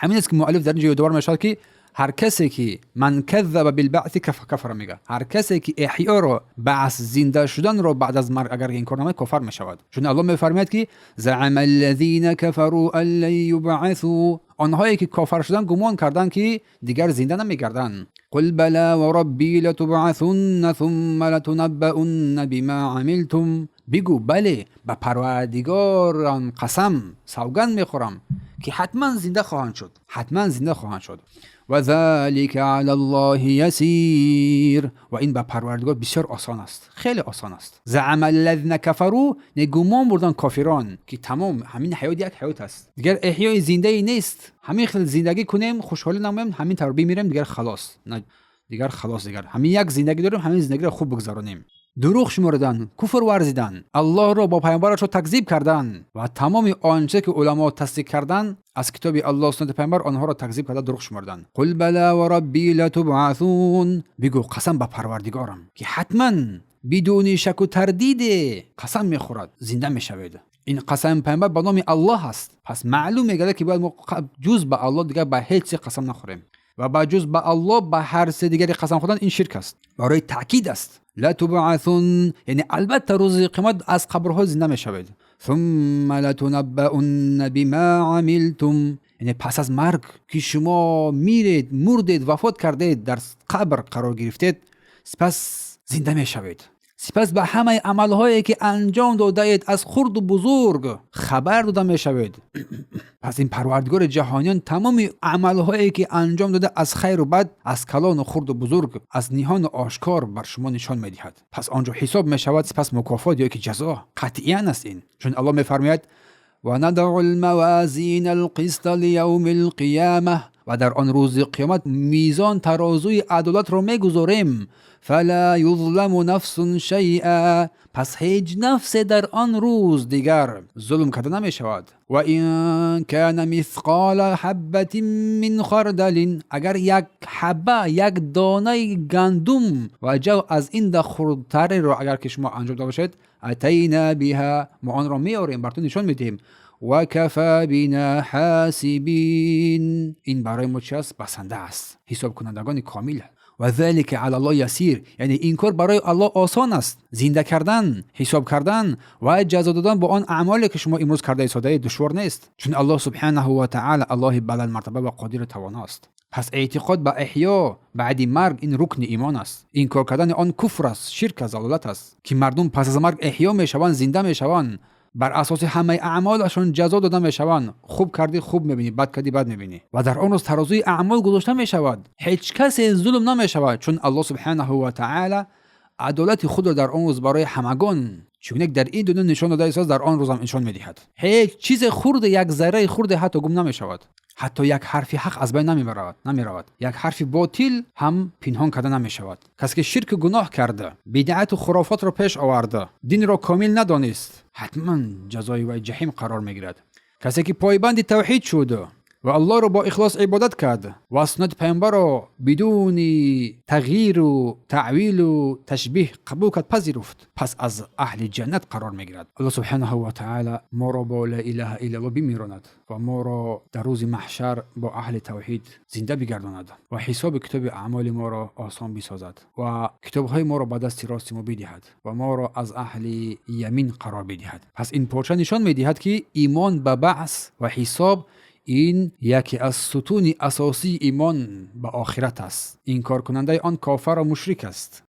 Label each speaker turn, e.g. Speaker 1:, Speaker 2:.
Speaker 1: همین است که مؤلف در اینجا دوباره میشه که هر کسی که من کذب بالبعث کفر میگه، هر کسی که احیا رو، بعث، زنده شدن رو بعد از مرگ اگر این کار نکنه کافر میشود. چون الله میفرماید که زعم الذين كفروا ان لن يبعثوا، آنهایی که کافر شدن گمان کردن که دیگر زنده نمیگردن. قل بلا وربی لتبعثن ثم لتنبؤن بما عملتم، بگو بله به پروردگارم قسم سوگند میخورم که حتما زنده خواهند شد، حتما زنده خواهند شد. و ذلك علی الله یسیر، و این به پروردگار بسیار آسان است، خیلی آسان است. زعم الذین کفروا، گمان بردن کافران که تمام همین حیات یک حیات است، دیگر احیای زنده ای نیست، همین خیلی زندگی کنیم خوشحال نمونیم، همین طور بمیریم دیگر خلاص، نه دیگر خلاص، دیگر همین یک زندگی داریم، همین زندگی رو خوب بگذرانیم. دروغ شمردن، کفر ورزیدن، الله را با پیامبرش رو تکذیب کردن و تمام آنچه که علما تصدیق کردن از کتاب الله و سنت پیامبر آنها را تکذیب کرده، دروغ شمردن. قل بلا و ربی لتبعثون، بگو قسم به پروردگارم که حتما بدون شک و تردید قسم میخورد زنده میشوید. این قسم پیامبر به نام الله هست، پس معلوم میگه که باید جز به الله دیگه به هیچ چیز قسم نخوریم و با جز به الله به هر چیز دیگری قسم خوردن این شرک است. برای تاکید است لا تبعثون، یعنی البته روز قیامت از قبرها زنده میشوید. ثم لتنبؤن بما عملتم، یعنی پس از مرگ که شما میرید، مردید، وفات کردید، در قبر قرار گرفتید، سپس زنده میشوید، سپس به همه عملهایی که انجام داده اید از خرد و بزرگ خبر داده میشوید. پس این پروردگار جهانیان تمام عملهایی که انجام داده از خیر و بد، از کلان و خرد و بزرگ، از نهان و آشکار بر شما نشان میدهد. پس آنجا حساب میشود، سپس مکافات یا که جزا قطعیاً است این. چون الله میفرماید و ندع الموازین القسط لیوم القیامه، و در آن روز قیامت میزان ترازوی عدالت رو میگذاریم. فلا یظلم نفس شیئا، پس هیچ نفس در آن روز دیگر ظلم کرده نمی شود. و این کان مثقال حبة من خردل، اگر یک حبه، یک دانه گندم و جو از این ده خردتری رو اگر که شما انجام داده باشید، اتینا بها، ما آن را میاریم براتون نشان میدیم. و کفا بنا حاسبین، این برای ما چه است؟ بسنده است، حساب کنندگان کامل. و ذلك علی الله یسیر، یعنی این کار برای الله آسان است، زنده کردن، حساب کردن و جزا دادن با آن اعمالی که شما امروز کرده اید دشوار نیست. چون الله سبحانه و تعالی الله بلند مرتبه و قادر توانا است. پس اعتقاد به احیا بعد مرگ این رکن ایمان است. این کار کردن آن کفر است، شرک است، ضلالت است که مردم پس از مرگ احیا میشوند، زنده میشوند، بر اساس همه اعمالشون جزا داده میشوند. خوب کردی خوب میبینی، بد کردی بد میبینی، و در آن روز ترازوی اعمال گذاشته میشود، هیچ کسی ظلم نمیشود. چون الله سبحانه و تعالی عدالت خود را در آن روز برای همگان چون در این دنیا نشان داده است، در آن روز هم نشان میدهد. هیچ چیز خرد، یک ذره خرد حتی گم نمیشود، حتی یک حرف حق از بین نمیرود، یک حرف باطل هم پنهان کرده نمیشود. کسی که شرک گناه کرده، بدعت و خرافات را پیش آورده، دین را کامل ندانست، حتما جزای وی جهنم قرار میگیرد. کسی که پایبند توحید شد و الله رو با اخلاص عبادت کرد و سنت پیامبر رو بدون تغییر و تعویل و تشبیه قبول کرد، پذیرفت، پس از اهل جنت قرار میگیرد. الله سبحانه و تعالی ما را با لا اله الا الله بمیراند و ما را در روز محشر با اهل توحید زنده بگرداند و حساب کتاب اعمال ما را آسان بسازد و کتاب های ما را به دست راست ما بدهد و ما را از اهل یمین قرار بدهد. پس این پارچه نشان میدهد که ایمان به بعث و حساب این یکی از ستون اساسی ایمان به آخرت است. این کار کننده آن کافر و مشرک است.